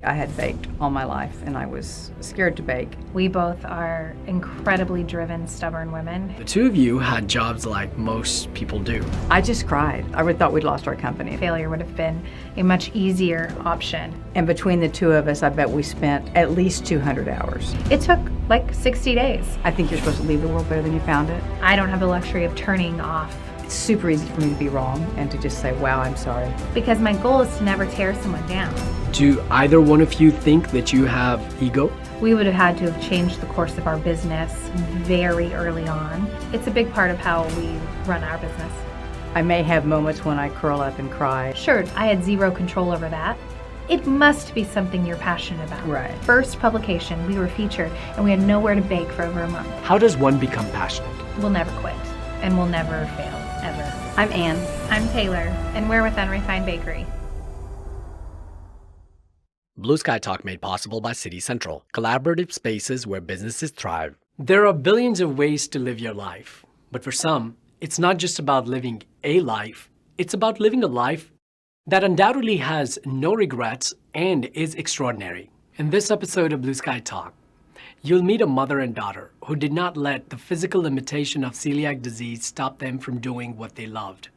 I had baked all my life and I was scared to bake. We both are incredibly driven, stubborn women. The two of you had jobs like most people do. I just cried. I would thought we'd lost our company. Failure would have been a much easier option. And between the two of us, I bet we spent at least 200 hours. It took like 60 days. I think you're supposed to leave the world better than you found it. I don't have the luxury of turning off. It's super easy for me to be wrong and to just say, wow, I'm sorry. Because my goal is to never tear someone down. Do either one of you think that you have ego? We would have had to have changed the course of our business very early on. It's a big part of how we run our business. I may have moments when I curl up and cry. Sure, I had zero control over that. It must be something you're passionate about. Right. First publication, we were featured, and we had nowhere to bake for over a month. How does one become passionate? We'll never quit, and we'll never fail, ever. I'm Ann. I'm Taylor, and we're with Unrefined Bakery. Blueskytalk made possible by City Central, collaborative spaces where businesses thrive. There are billions of ways to live your life, but for some, it's not just about living a life, it's about living a life that undoubtedly has no regrets and is extraordinary. In this episode of Blueskytalk, you'll meet a mother and daughter who did not let the physical limitation of celiac disease stop them from doing what they loved.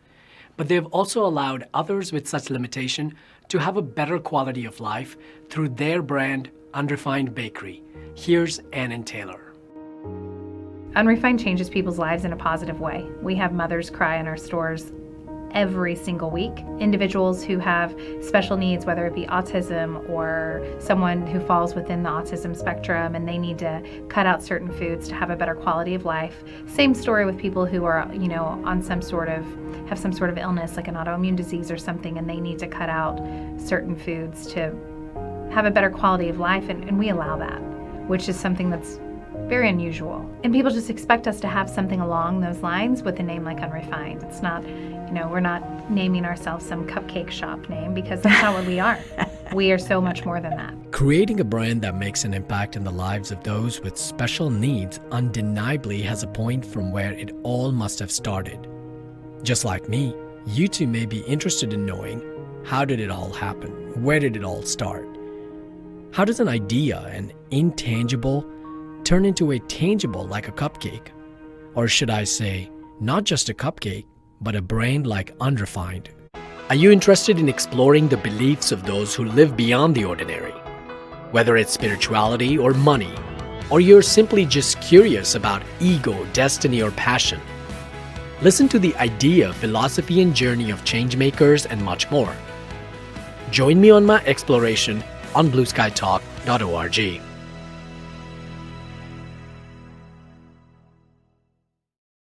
But they have also allowed others with such limitation to have a better quality of life through their brand, Unrefined Bakery. Here's Ann and Taylor. Unrefined changes people's lives in a positive way. We have mothers cry in our stores every single week. Individuals who have special needs, whether it be autism or someone who falls within the autism spectrum and they need to cut out certain foods to have a better quality of life. Same story with people who are, on have some sort of illness like an autoimmune disease or something, and they need to cut out certain foods to have a better quality of life, and we allow that, which is something that's very unusual. And people just expect us to have something along those lines with a name like Unrefined. It's not, we're not naming ourselves some cupcake shop name, because that's not what we are. We are so much more than that. Creating a brand that makes an impact in the lives of those with special needs undeniably has a point from where it all must have started. Just like me, you two may be interested in knowing, how did it all happen? Where did it all start? How does an idea, an intangible, turn into a tangible like a cupcake? Or should I say, not just a cupcake, but a brand like Unrefined? Are you interested in exploring the beliefs of those who live beyond the ordinary? Whether it's spirituality or money, or you're simply just curious about ego, destiny, or passion, listen to the idea, philosophy, and journey of Changemakers and much more. Join me on my exploration on blueskytalk.org.